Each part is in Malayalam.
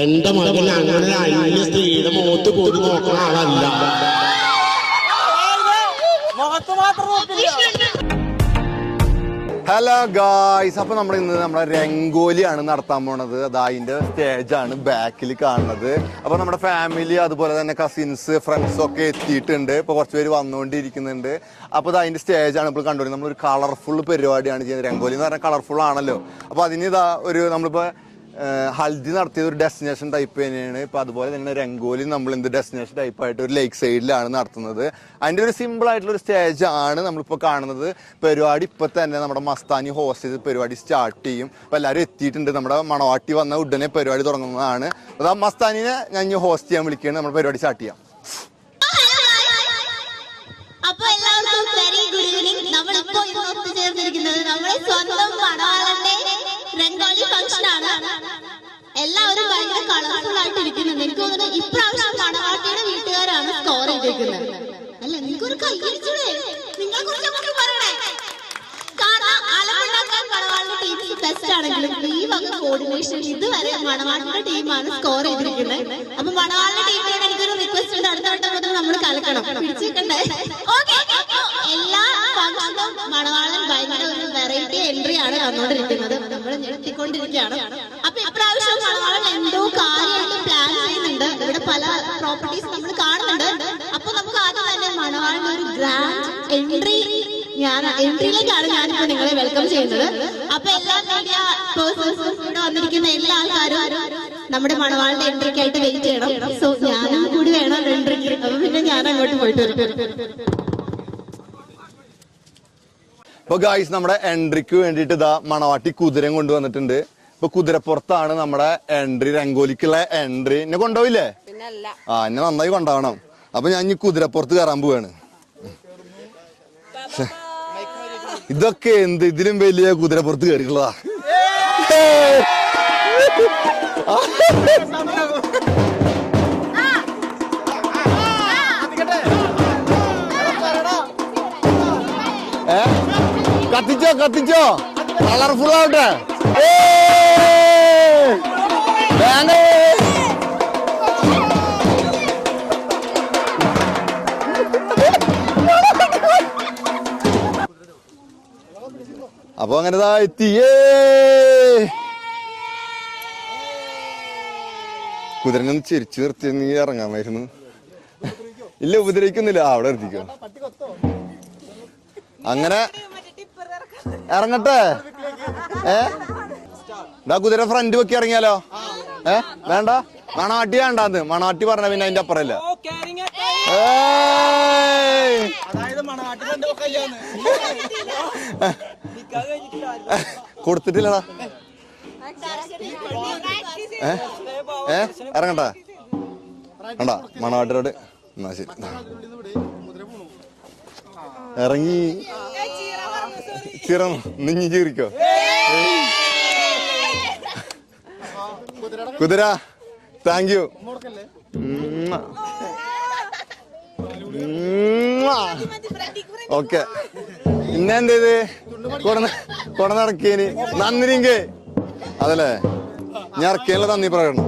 എന്റെ മകൻ അങ്ങനെ അന്യ സ്ത്രീയുടെ മുഖത്ത് പോയി നോക്കണ ആളല്ല. ഹലോ ഗായ്സ്, അപ്പൊ നമ്മൾ ഇന്ന് നമ്മുടെ രംഗോലിയാണ് നടത്താൻ പോണത്. അത് അതിന്റെ സ്റ്റേജാണ് ബാക്കിൽ കാണുന്നത്. അപ്പൊ നമ്മുടെ ഫാമിലി അതുപോലെ തന്നെ കസിൻസ് ഫ്രണ്ട്സ് ഒക്കെ എത്തിയിട്ടുണ്ട്. ഇപ്പൊ കുറച്ച് പേര് വന്നുകൊണ്ടിരിക്കുന്നുണ്ട്. അപ്പൊ ഇത് അതിന്റെ സ്റ്റേജാണ് ഇപ്പോൾ കണ്ടുകൊണ്ടിരിക്കുന്നത്. നമ്മളൊരു കളർഫുൾ പരിപാടിയാണ് ചെയ്യുന്നത്. രംഗോലി എന്ന് പറഞ്ഞാൽ കളർഫുൾ ആണല്ലോ. അപ്പൊ അതിന് ഇതാ ഒരു നമ്മളിപ്പോ ഹൽദി നടത്തിയത് ഒരു ഡെസ്റ്റിനേഷൻ ടൈപ്പ് തന്നെയാണ്. ഇപ്പൊ അതുപോലെ തന്നെ രംഗോലി നമ്മൾ എന്ത് ഡെസ്റ്റിനേഷൻ ടൈപ്പ് ആയിട്ട് ഒരു ലേക്ക് സൈഡിലാണ് നടത്തുന്നത്. അതിന്റെ ഒരു സിമ്പിൾ ആയിട്ടുള്ള ഒരു സ്റ്റേജ് ആണ് നമ്മളിപ്പോൾ കാണുന്നത്. പരിപാടി ഇപ്പൊ തന്നെ നമ്മുടെ മസ്താനി ഹോസ്റ്റ് ചെയ്ത് പരിപാടി സ്റ്റാർട്ട് ചെയ്യും. അപ്പൊ എല്ലാവരും എത്തിയിട്ടുണ്ട്. നമ്മുടെ മണവാട്ടി വന്ന ഉടനെ പരിപാടി തുടങ്ങുന്നതാണ്. അത് ആ മസ്താനിനെ ഞാൻ ഇനി ഹോസ്റ്റ് ചെയ്യാൻ വിളിക്കുകയാണ്. നമ്മുടെ പരിപാടി സ്റ്റാർട്ട് ചെയ്യാം. അപ്പൊ എല്ലാവർക്കും വെരി ഗുഡ് ഈവനിങ്. നമ്മളിപ്പോ ഇന്ന് ഒത്തുചേർന്നിരിക്കുന്നത് നമ്മുടെ സ്വന്തം മണവാളന്റെ രംഗോലി ഫംഗ്ഷൻ ആണ്. എല്ലാവരും ഭയങ്കര കളർഫുൾ ആയിട്ട് ഇരിക്കുന്നുണ്ട്. എനിക്ക് തോന്നുന്നത് ഇപ്രാവശ്യം മണവാട്ടിയുടെ വീട്ടുകാരാണ് സ്കോർ ചെയ്തിരിക്കുന്നത്. അല്ല, നിങ്ങൾക്കൊരു കൈയടിച്ചൂടെ? നിങ്ങളെ കുറിച്ച് പറയണേ. കാരണം അലമുണ്ടാക്കാൻ മണവാളിന്റെ ടീം ബെസ്റ്റ് ആണെങ്കിലും ഈ വക കോർഡിനേഷൻ ഇതുവരെ മണവാട്ടിയുടെ ടീമാണ് സ്കോർ ചെയ്തിരിക്കുന്നത്. അപ്പൊ മണവാളിന്റെ ടീമിനോട് എനിക്കൊരു റിക്വസ്റ്റ് ഉണ്ട്. അടുത്ത വട്ടം മുതൽ നമ്മൾ കലക്കണം, പിടിച്ചേക്കണ്ടേ? എല്ലാ ഫംഗ്ഷനും മണവാളൻ ഭയങ്കര ഒരു വെറൈറ്റി എൻട്രി ആണ് തന്നോണ്ടിരിക്കുന്നത്. നമ്മൾ ഞെട്ടിക്കൊണ്ടിരിക്കുകയാണ്. അപ്പൊ ഇപ്രാവശ്യം മണവാളൻ എന്തോ കാര്യമായിട്ട് പ്ലാൻ ചെയ്യുന്നുണ്ട്. ഇവിടെ പല പ്രോപ്പർട്ടീസ് നമ്മൾ കാണുന്നുണ്ട്. അപ്പൊ നമുക്ക് ആദ്യം തന്നെ മണവാളിന്റെ ഒരു ഗ്രാൻഡ് എൻട്രിയിലേക്കാണ് ഞാനിപ്പോ നിങ്ങളെ വെൽക്കം ചെയ്യുന്നത്. അപ്പൊ എല്ലാ മീഡിയ പേഴ്സൺസും ഇവിടെ വന്നിരിക്കുന്ന എല്ലാ ആൾക്കാരും നമ്മുടെ മണവാളിന്റെ എൻട്രിക്കായിട്ട് വെയിറ്റ് ചെയ്യണം. സോ ഞാനും കൂടി വേണം എൻട്രിക്ക്. അപ്പൊ പിന്നെ ഞാൻ അങ്ങോട്ട് പോയിട്ട് വരും. ഇപ്പൊ ഗായ്സ്, നമ്മുടെ എൻട്രിക്ക് വേണ്ടിയിട്ട് ഇതാ മണവാട്ടി കുതിരയും കൊണ്ടുവന്നിട്ടുണ്ട്. ഇപ്പൊ കുതിരപ്പുറത്താണ് നമ്മുടെ എൻട്രി, രംഗോലിക്കുള്ള എൻട്രി. എന്നെ കൊണ്ടുപോയില്ലേ? എന്നെ നന്നായി കൊണ്ടുപോകണം. അപ്പൊ ഞാൻ ഇനി കുതിരപ്പുറത്ത് കയറാൻ പോവാണ്. ഇതൊക്കെ എന്ത്, ഇതിലും വലിയ കുതിരപ്പുറത്ത് കയറിയിട്ടുള്ളതാ. കത്തിച്ചോ കത്തിച്ചോ, കളർഫുൾ ആവട്ടെ. അപ്പൊ അങ്ങനെ എത്തിയേ. കുതിരനൊന്ന് ചിരിച്ചു നിർത്തി നീ ഇറങ്ങാമായിരുന്നു. ഇല്ല, ഉപദ്രവിക്കുന്നില്ല. അവിടെ നിർത്തിക്കോ. അങ്ങനെ ഇറങ്ങട്ടെ. കുതിര ഫ്രണ്ട് വെക്കി ഇറങ്ങിയാലോ? വേണ്ട, മണവാട്ടി വേണ്ടാന്ന്. മണവാട്ടി പറഞ്ഞ പിന്നെ അതിന്റെ അപ്പുറല്ല. കൊടുത്തിട്ടില്ലടാ. ഇറങ്ങട്ടെ. വേണ്ട, മണവാട്ടിയോട് എന്നാ ശരി. ഇറങ്ങി നിഞ്ഞി ചീറിക്കോ. കുതിര താങ്ക് യു. ഓക്കെ, ഇന്നെന്തേത് കൊട നടക്കിയന് നന്ദിരിങ്കേ അതല്ലേ ഞാൻ ഇറക്കിയല്ല നന്ദി പറയണം.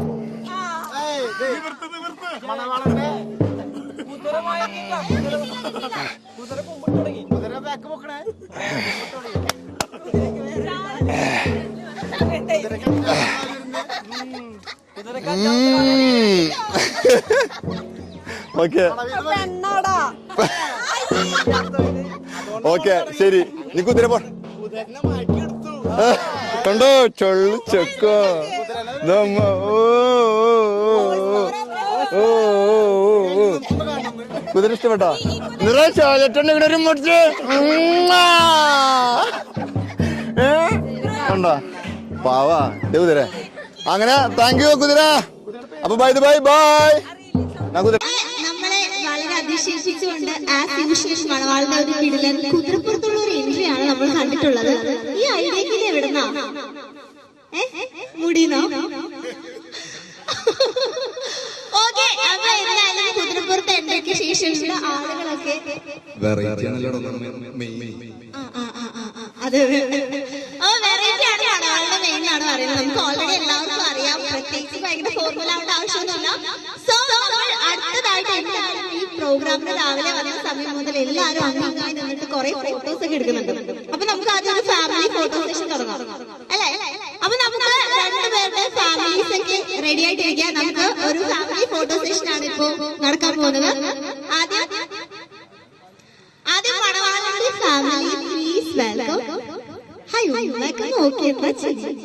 ഓക്കെ ശരി, നീ കുതിര പോ. കണ്ടോ ചൊള്ളു ചെക്കോ. കുതിര ഇഷ്ടപ്പെട്ടോ? നിറച്ചോലറ്റുണ്ടെങ്കിലും മുടിച്ച് കണ്ടോ പാവാ കുതിര. അങ്ങനെ താങ്ക് യു കുതിര. അപ്പൊ ബൈ ബൈ ബൈ. നമ്മളെ വളരെ അതിശയിപ്പിച്ചുകൊണ്ട് മണവാളുടെ ഒരു കിടിലൻ കുതിരപ്പുറത്തുള്ള ഒരു എൻട്രിയാണ് നമ്മൾ കണ്ടിട്ടുള്ളത്. ഈ ഐഡിയക്ക് എവിടുന്നാ? മുടിന്നോ? ഓക്കെ, അപ്പൊ എന്തായാലും കുതിരപ്പുറത്ത് എൻട്രിക്ക് ശേഷം ശേഷം ആളുകളൊക്കെ അതെ വെറൈറ്റി ആണ് ആളുടെ മെയിൻ ആണ് പറയുന്നത്. നമുക്ക് ഓൾറെഡി എല്ലാവർക്കും അറിയാം, പ്രത്യേകിച്ച് ഭയങ്കര ഫോർമുല ആവേണ്ട ആവശ്യമൊന്നുമില്ല. സോ നമ്മൾ അടുത്തതായിട്ട് എന്തായാലും ഈ പ്രോഗ്രാമിന് രാവിലെ വന്ന സമയം മുതൽ എല്ലാവരും അംഗമായി നിന്നിട്ട് കുറെ ഫോട്ടോസ് ഒക്കെ എടുക്കുന്നുണ്ട്. അപ്പൊ നമുക്ക് ആദ്യം ഒരു ഫാമിലി ഫോട്ടോ സെഷൻ തുടങ്ങാം അല്ലെ? അപ്പൊ നമുക്ക് രണ്ടുപേരുടെ ഫാമിലീസ് ഒക്കെ റെഡി ആയിട്ടിരിക്കുക. നമുക്ക് ഒരു ഫാമിലി ഫോട്ടോ സെഷൻ ആണ് ഇപ്പോ നടക്കാൻ പോകുന്നത്. ആദ്യം മണവാളന്റെ ഫാമിലി പ്ലീസ് വെൽക്കം. ഹായ് ഉമ്മയൊക്കെ നോക്കി എന്താ ചെയ്യും?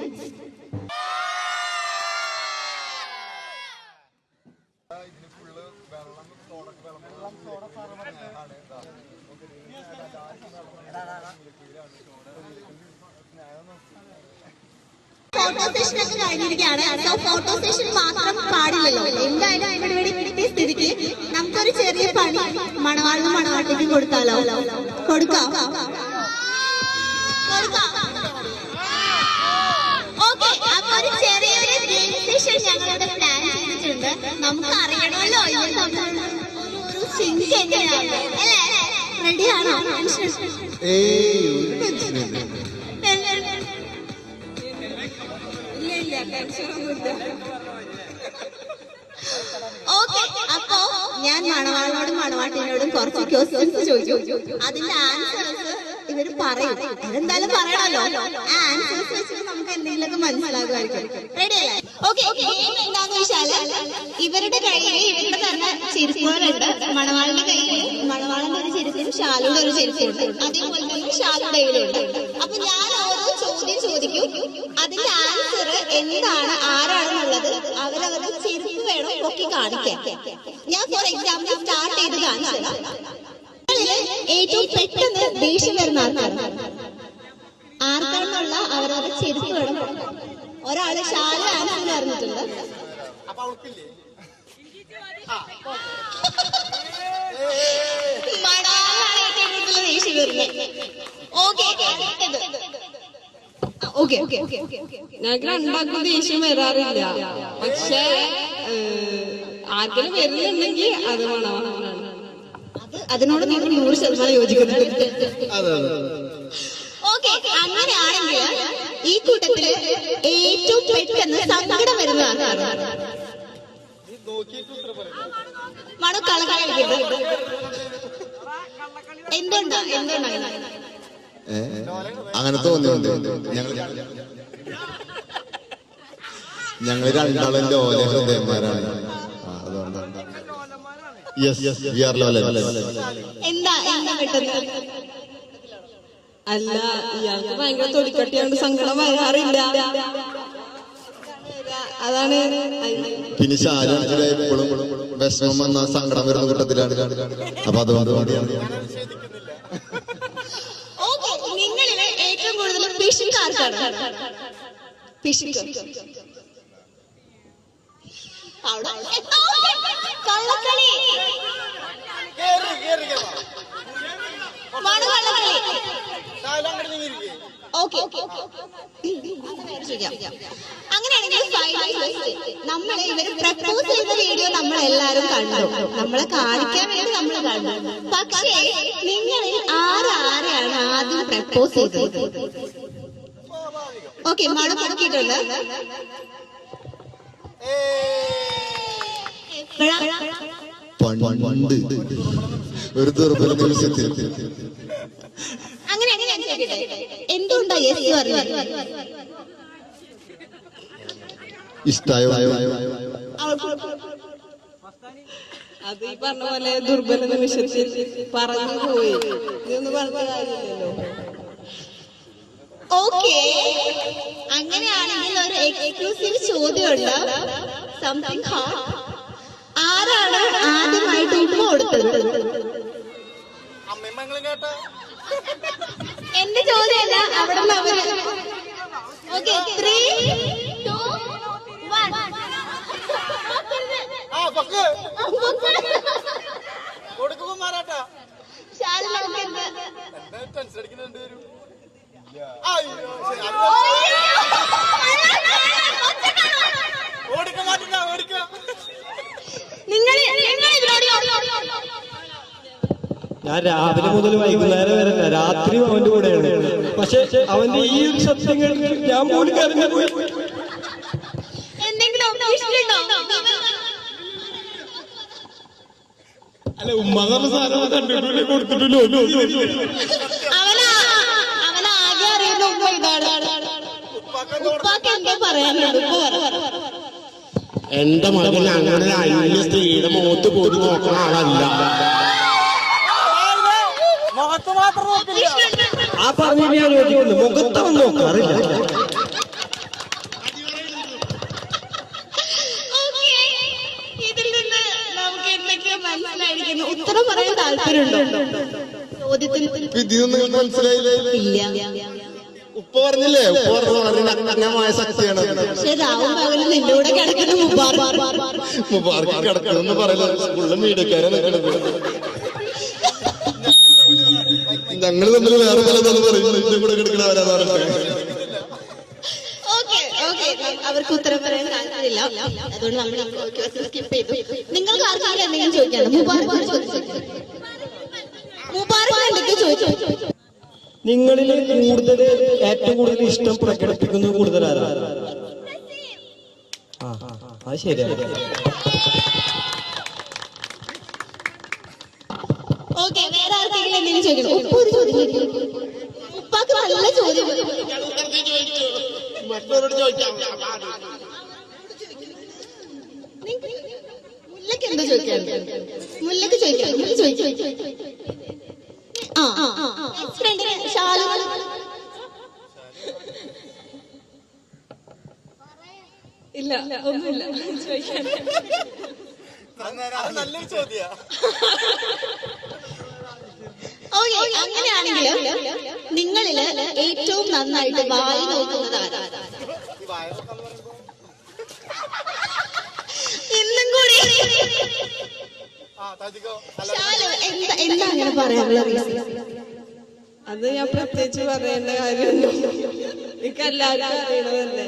ഫോട്ടോ സെഷൻ ഒക്കെ കഴിഞ്ഞിരിക്കുകയാണ്. സോ ഫോട്ടോ സെഷൻ മാത്രം പാടില്ലല്ലോ, എന്തായാലും അതിന് വേണ്ടി കിട്ടിയ സ്ഥിതിക്ക് നമുക്കൊരു ചെറിയ പണി മണവാളിനും മണവാട്ടിക്കും കൊടുക്കാലോ? കൊടുക്കാം. ഓക്കെ, അപ്പൊ ഒരു ചെറിയൊരു ഗെയിം സെഷൻ ഞങ്ങളുടെ പ്ലാൻ ചെയ്തിട്ടുണ്ട്. നമുക്ക് അറിയണമല്ലോ ഒരു സിങ്ക് എങ്ങനെയാണ് അല്ലേ? റെഡിയാണോ? ഓക്കെ, അപ്പോ ഞാൻ മണവാളോടും മണവാട്ടിനോടും കുറച്ച് ക്വസ്റ്റ്യൻസ് ചോദിച്ചു. അതിന്റെ ആൻസേഴ്സ് ഇവര് പറയും. അതെന്തായാലും പറയണല്ലോ. ആ ആൻസേഴ്സ് വെച്ചിട്ട് നമുക്ക് എന്തെങ്കിലുമൊക്കെ മനസ്സിലാകുമായിരിക്കും. റെഡി അല്ലേ? ഓക്കെ, എന്താന്ന് വെച്ചാല് ഇവരുടെ കയ്യിൽ ഇവരുടെ തന്നെ ചെരുപ്പുകളുണ്ട്. മണവാളിന്റെ കയ്യിൽ മണവാളന്റെ ഒരു ചെരുപ്പും ഷാലുടെ ഒരു ചെരുപ്പുണ്ട്. അതേപോലെ തന്നെ ഷാലുടെ കയ്യിലുണ്ട്. അപ്പൊ ഞാൻ ഓരോ ചോദ്യം ചോദിക്കും. അതിന്റെ ആൻസർ എന്താണ്, ആരാണെന്നുള്ളത് അവരവരുടെ ചെരുപ്പ് വേണം പൊക്കി കാണിക്കാൻ. ഞാൻ ഫോർ എക്സാമ്പിൾ സ്റ്റാർട്ട് ചെയ്ത് കാണിച്ചത് ഏറ്റവും പെട്ടെന്ന് ദേഷ്യം വരുന്ന ആർക്കാണെന്നുള്ള അവരവരുടെ ചെരുപ്പ് വേണം. ഒരാള് ഷാല ആൻസർ പറഞ്ഞിട്ടുണ്ട്. മണവാളാണ് ഏറ്റവും കൂടുതൽ ദേഷ്യം വരുന്നത്. ഞങ്ങൾക്ക് രണ്ടാൾക്കും ദേഷ്യം വരാറില്ല. പക്ഷെ ആർക്കെങ്കിലും വരുന്നുണ്ടെങ്കിൽ അത് മണവാളാണ്. അതിനോട് നിങ്ങൾ 100% യോജിക്കുന്നുണ്ട്. ഓക്കെ, അങ്ങനെയാണെങ്കിൽ ഈ കൂട്ടത്തില് ഏറ്റവും പെട്ടെന്ന് സങ്കടം വരുന്നതാണ് മണ കളകളിക്കുന്നത്. എന്തുകൊണ്ടാണ് അങ്ങനെ തോന്നിയുണ്ട്? ഞങ്ങൾ രണ്ടാളും ലോല ഹൃദയന്മാരാണ്. എന്താ പെട്ടെന്ന്? അല്ല, ഇയാൾക്ക് ഭയങ്കര തൊടിക്കട്ടിയോണ്ട് സങ്കടം വരാറില്ല. അതാണ്. പിന്നെ ശാരീരിക എപ്പോഴും വിഷമം വന്ന സങ്കടം വരുന്ന കൂട്ടത്തിലാണ്. അപ്പൊ അതുകൊണ്ട് നിങ്ങളില് ഏറ്റവും കൂടുതൽ പിശുക്കാർക്കാണ്? കള്ളക്കളി, മണവള്ളക്കളി. അങ്ങനെയാണെങ്കിൽ നമ്മളെ ഇവര് പ്രപ്പോസ് ചെയ്ത വീഡിയോ നമ്മളെല്ലാരും കണ്ടു. നമ്മളെ കാണിക്കാൻ വേണ്ടി നമ്മൾ കണ്ടു. പക്ഷേ നിങ്ങളിൽ ആരാരെയാണ് ആദ്യം പ്രപ്പോസ് ചെയ്തത്? ഓക്കെ, മഴ പൊക്കിയിട്ടുണ്ട്. ഒരു ദുർബല നിമിഷത്തിൽ അങ്ങനെ എന്തുകൊണ്ടാ യെസ് പറഞ്ഞത്? ഇഷ്ടായോ? അത് ഈ പറഞ്ഞ പോലെ ദുർബല നിമിഷത്തിൽ പറഞ്ഞു പോയി. ഇതൊന്നും പറഞ്ഞ കാര്യമില്ലല്ലോ. ഓക്കെ, അങ്ങനെയാണെങ്കിൽ ഒരു എക്സ്ക്ലൂസീവ് ചോദ്യമുണ്ട്. Something hot. ആരാണ് ആദ്യമായിട്ട് ഉമ്മ കൊടുത്തത്? എന്റെ ചോദ്യമല്ല, അവിടെ അവര്. ഓക്കെ, 3, 2, 1. നിങ്ങൾ ഇതിനോട് ഞാൻ രാവിലെ മുതൽ വൈകുന്നേരം വരെ രാത്രി അവന്റെ കൂടെയാണ്. പക്ഷെ അവന്റെ ഈ ഒരു സത്യം കേട്ട് ഞാൻ പോലും കരഞ്ഞു പോയി. എന്തെങ്കിലും ഒബ്ജക്ഷൻ ഉണ്ടോ? അല്ല ഉമ്മ സാധനം കണ്ടിട്ടില്ല കൊടുത്തിട്ടില്ലോ. അവനാകെ അറിയുന്ന ഉമ്മ ഇതാണ്. ഉപ്പാക്ക് എന്തോ പറയാനുണ്ട്. എന്റെ മകൻ അങ്ങനെ അന്യ സ്ത്രീയുടെ മുഖത്ത് പോയി നോക്കണ ആളല്ല. ആ പറഞ്ഞു ഞാൻ ചോദിക്കുന്നുണ്ട്, മുഖത്തൊന്നും നോക്കാറില്ല. ഇതിൽ നിന്ന് നമുക്ക് എന്തൊക്കെയോ മനസ്സിലായിരിക്കുന്നു. ഉത്തരം പറയാൻ താല്പര്യമുണ്ടോ ചോദ്യത്തിന്? ഇതിനൊന്നും മനസ്സിലായില്ലേ? ഇല്ല. ഉപ്പ പറഞ്ഞില്ലേ, ഉപ്പ പറഞ്ഞ വളരെ നഗ്നമായ ശക്തിയാണ്. പക്ഷെ രാവും പകലും നിന്റെ കൂടെ കിടക്കുന്ന മുബാർക്ക് കിടക്കണമെന്ന് പറയില്ല, സ്കൂളിലെ മീഡിയക്കാരെ ഞങ്ങൾ തമ്മിൽ വേറെ പലതെന്ന് പറയും, ഇതിന്റെ കൂടെ കിടക്കണവരാന്ന് പറഞ്ഞിട്ട്. അവർക്ക് ഉത്തരം പറയാൻ താല്പര്യമില്ല. അതുകൊണ്ട് നമ്മൾ സ്കിപ്പ് ചെയ്തു. നിങ്ങൾക്ക് ആർക്കെങ്കിലും എന്തെങ്കിലും ചോദിക്കാണ്? മുബാർക്ക് എന്തൊക്കെ ചോദിച്ചു? നിങ്ങളിൽ ഏറ്റവും കൂടുതൽ ഇഷ്ടം പ്രകടിപ്പിക്കുന്നത് കൂടുതൽ ആരാണ്? അത് ശരിയാണ്. ഓക്കെ, വേറെ ആർക്കെങ്കിലും എന്തെങ്കിലും ചോദിക്കണം? ഉപ്പാക്ക് നല്ല ചോദ്യം. മറ്റവരോട് ചോദിക്കാം. മുല്ലക്ക് എന്താ ചോദിക്കാൻ? മുല്ലക്ക് ചോദിക്കാം. ഫ്രണ്ടിന് ഷാലു ഇല്ല, ഒന്നുമില്ല ചോദിക്കാൻ. നല്ലൊരു ചോദ്യ. അങ്ങനെയാണെങ്കിലും നിങ്ങളില് ഏറ്റവും നന്നായിട്ട് വായി നോക്കുന്നത് ആരാ? ഇന്നും കൂടി എന്താ അങ്ങനെ പറയാനുള്ള റീസൺ? അത് ഞാൻ പ്രത്യേകിച്ച് പറയേണ്ട കാര്യമൊന്നും, എനിക്ക് എല്ലാവരും അറിയണതല്ലേ.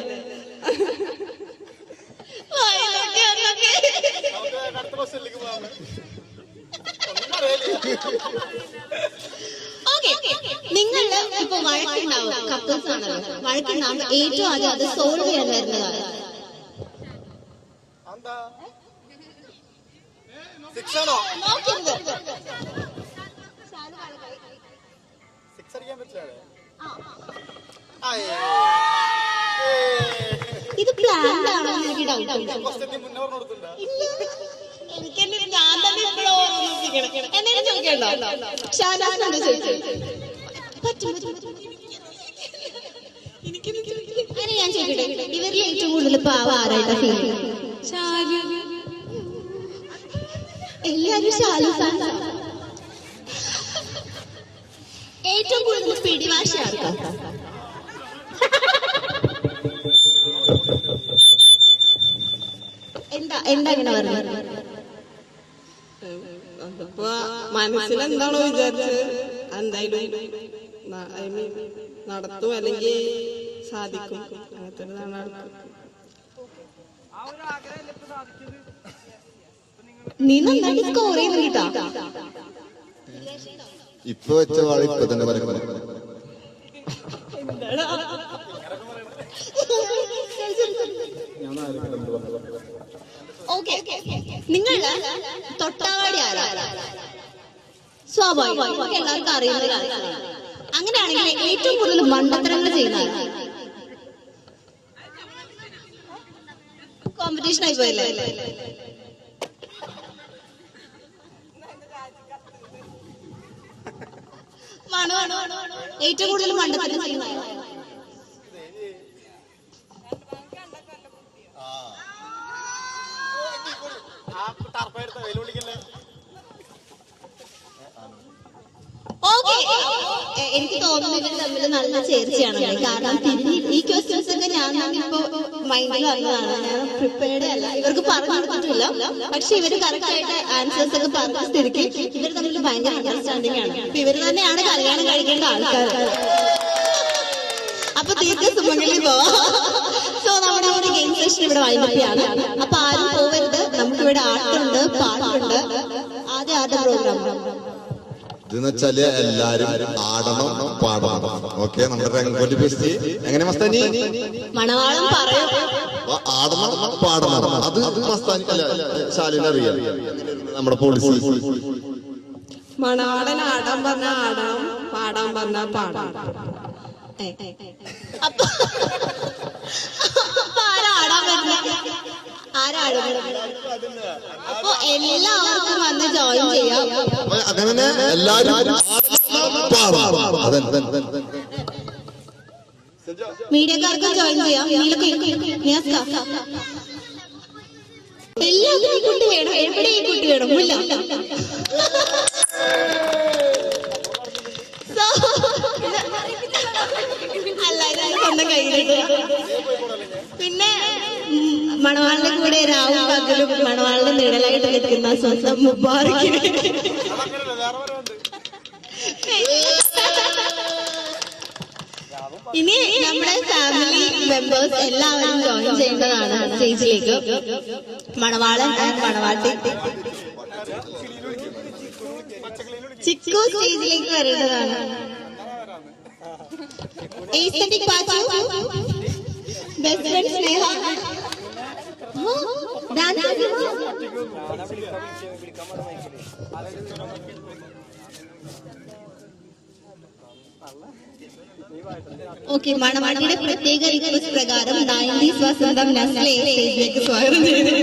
നിങ്ങളുടെ ഇപ്പൊ വഴക്കുണ്ടാവും, കപ്പിൾസ് ആണല്ലോ, വഴക്കുണ്ടാവുമ്പോ ഏറ്റവും ആദ്യം അത് സോൾവ് ചെയ്യാൻ വരുന്നതാണ്. ഇത് പ്ലാൻഡ് ആണോ എനിക്ക് ഡൗട്ട്. എനിക്കെന്നെ ഞാൻ തന്നെ ഇപ്പോഴോ എന്തെങ്കിലും ചോദിക്കണ്ടോ? ഷാനാസിനോട് ചോദിച്ചു. അങ്ങനെ ഞാൻ ചോദിക്കട്ടെ, ഇവരിൽ ഏറ്റവും കൂടുതൽ പാവ ആരായിട്ടാ ഫീൽ ചെയ്യുന്നത്? എല്ലാരും ഷാലു ഫാൻസ്. ഏറ്റവും കൂടുതൽ പിടിവാശി ആർക്കാ? എന്താ അങ്ങനെ പറഞ്ഞത്? അതിപ്പോ മനസ്സിലെന്താണോ വിചാരിച്ചത് എന്തായാലും നടത്തും, അല്ലെങ്കിൽ സാധിക്കും. അങ്ങനത്തെ നീ നന്നായിട്ട് സ്കോർ ചെയ്യുന്നുണ്ടാ. ഇപ്പൊ വെച്ച വാള് ഇപ്പൊ തന്നെ പറയും. നിങ്ങളുടെ തൊട്ടാവാടി ആരാ? സ്വാഭാവികം എല്ലാവർക്കും അറിയുന്ന കാര്യമാണ്. അങ്ങനെയാണെങ്കിൽ ഏറ്റവും കൂടുതൽ മണ്ടത്തരങ്ങൾ ചെയ്യുന്ന കോമ്പറ്റീഷൻ ആയി പോയല്ലേ? ഏറ്റവും കൂടുതൽ മണ്ടത്തരം ചെയ്യുന്ന എനിക്ക് തോന്നുന്നു ഇവർ തമ്മിൽ നല്ല ചേർച്ചയാണ്. കാരണം ഈ ക്വസ്റ്റ്യൻസ് ഒക്കെ ഞാൻ ഇപ്പൊ മൈൻഡിൽ വന്നതാണ്, ഞാൻ പ്രിപ്പയർഡ് അല്ല, ഇവർക്ക് പറഞ്ഞു കൊടുത്തിട്ടില്ല. പക്ഷെ ഇവര് കറക്റ്റ് ആയിട്ട് ആൻസേഴ്സ് ഒക്കെ പറഞ്ഞ സ്ഥിതിക്ക് ഇവർ തമ്മിൽ ഭയങ്കര അണ്ടർസ്റ്റാൻഡിംഗ് ആണ്. അപ്പൊ ഇവർ തന്നെയാണ് കല്യാണം കഴിക്കേണ്ട ആൾക്കാർ. അപ്പൊ തീർച്ച സുമംഗലി പോവാം. സോ നമ്മുടെ ഒരു ഗെയിം സെഷൻ ഇവിടെ വൈകിയാണ്. അപ്പൊ ആരും പോവരുത്. നമുക്കിവിടെ ആട്ടുണ്ട്, പാട്ടുണ്ട്. ആദ്യം ആരുടെ പ്രോഗ്രാം? ഇതെന്ന് വെച്ചാല് എല്ലാരും ആടണം പാടണം. ഓക്കെ, നമ്മുടെ രംഗോലി ഫെസ്റ്റ് എങ്ങനെ മസ്താനി? മണവാളം പറയും ആടണം പാടണം. അത് മസ്താനി അല്ല ശാലിന് അറിയാം നമ്മുടെ പോളിസി. മണവാളൻ ആടാൻ പറഞ്ഞ ആടാം, പാടാൻ പറഞ്ഞ പാടാം. അപ്പൊ ആരാടാൻ വരുന്നത്? അപ്പൊ എല്ലാവർക്കും വന്ന് ജോയിൻ ചെയ്യാം. അങ്ങനെ എല്ലാരും മീഡിയക്കാർക്കും ജോയിൻ ചെയ്യാം. എല്ലാവരും ഈ കുട്ടി വേണം, എവിടെ ഈ കുട്ടി വേണം? ഇല്ല അല്ല, സ്വന്തം കയ്യിലേക്ക്. പിന്നെ മണവാളിന്റെ കൂടെ രാവും പകലും മണവാളിന്റെ നിഴലായിട്ട് നിൽക്കുന്ന സ്വന്തം മുബാറക്കിന് ഇനി നമ്മുടെ ഫാമിലി മെമ്പേഴ്സ് എല്ലാവരും ജോയിൻ ചെയ്യേണ്ടതാണ് സ്റ്റേജിലേക്ക്. മണവാളൻ ആൻഡ് മണവാട്ടി ചിക്കു സ്റ്റേജിലേക്ക് വരേണ്ടതാണ്. എസ്തെറ്റിക് പാച്ചു, ബെസ്റ്റ് ഫ്രണ്ട് സ്നേഹ, ഓക്കെ. മണവാട്ടിയുടെ പ്രത്യേക റിക്വസ്റ്റ് പ്രകാരം 90s വസന്തം നസ്ലെ സ്റ്റേജിലേക്ക് സ്വാഗതം ചെയ്യുന്നു.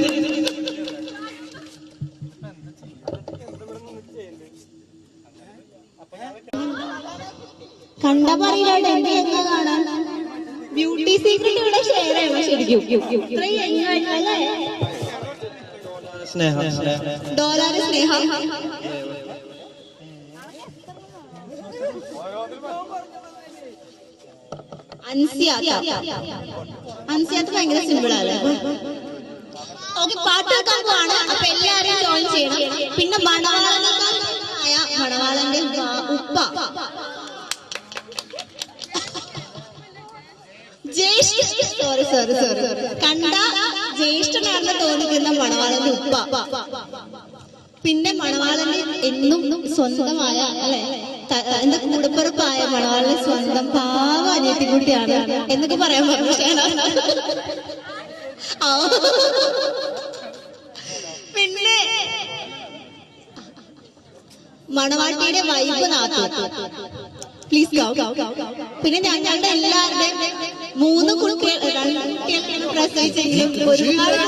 കണ്ടാ പറയില്ല എന്താ കാണാൻ. ബ്യൂട്ടി സീക്രട്ട് ഇവിടെ ഷെയർ ചെയ്യണം ശരിക്കും. ഡോളർ സ്നേഹ, അൻസിയാത്ത് ഭയങ്കര സിമ്പിൾ ആണ്. ഓക്കെ, പാട്ട് കേൾക്കാൻ പോവാണ്. അപ്പൊ എല്ലാരും ജോയിൻ ചെയ്യണം. പിന്നെ മണവാളന്റെ ഉപ്പ സോറി കണ്ട ജ്യേഷ്ഠനാണെന്ന് തോന്നിക്കുന്ന മണവാളന്റെ ഉപ്പ. പിന്നെ മണവാളന് എന്നും സ്വന്തമായ അല്ലെ എന്താ കൂടപ്പുറപ്പായ മണവാളന് സ്വന്തം പാവ അനിയത്തിക്കുട്ടിയാണ് എന്നൊക്കെ പറയാൻ പറഞ്ഞു. പിന്നെ മണവാട്ടിയുടെ വൈബ് നാത്തു, പ്ലീസ്. പിന്നെ ഞങ്ങളുടെ എല്ലാവരുടെയും 3 കുട്ടികൾ പ്രസവിച്ചെങ്കിലും ഒരുപാട്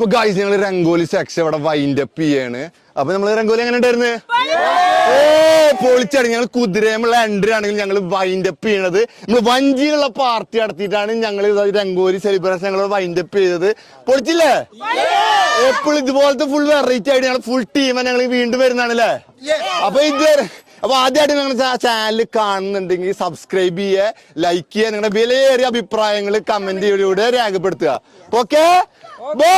അപ്പൊ ഗൈസ് ഞങ്ങൾ രംഗോലി സെക്ഷൻ ഇവിടെ വൈൻഡ് അപ്പ് ചെയ്യാണ്. അപ്പൊ നമ്മള് രംഗോലി എങ്ങനെ ഉണ്ടായിരുന്നു? പൊളിച്ചാണ്. ഞങ്ങൾ കുതിരയുള്ള എൻട്രി ആണെങ്കിൽ ഞങ്ങൾ വൈൻഡ് അപ്പ് ചെയ്യണത്. നമ്മൾ വഞ്ചിയിലുള്ള പാർട്ടി നടത്തിയിട്ടാണ് ഞങ്ങൾ രംഗോലി സെലിബ്രേഷൻ ഞങ്ങൾ വൈൻഡ് അപ്പ് ചെയ്തത്. പൊളിച്ചില്ലേ? എപ്പോഴും ഇതുപോലത്തെ ഫുൾ വെറൈറ്റി ആയിട്ട് ഞങ്ങൾ ഫുൾ ടീം ഞങ്ങൾ വീണ്ടും വരുന്നതാണ് അല്ലേ? അപ്പൊ ആദ്യമായിട്ട് നിങ്ങളുടെ ചാനൽ കാണുന്നുണ്ടെങ്കിൽ സബ്സ്ക്രൈബ് ചെയ്യുക, ലൈക്ക് ചെയ്യുക, നിങ്ങളുടെ വിലയേറിയ അഭിപ്രായങ്ങൾ കമന്റ് ചെയ്തിലൂടെ രേഖപ്പെടുത്തുക. Okay, by.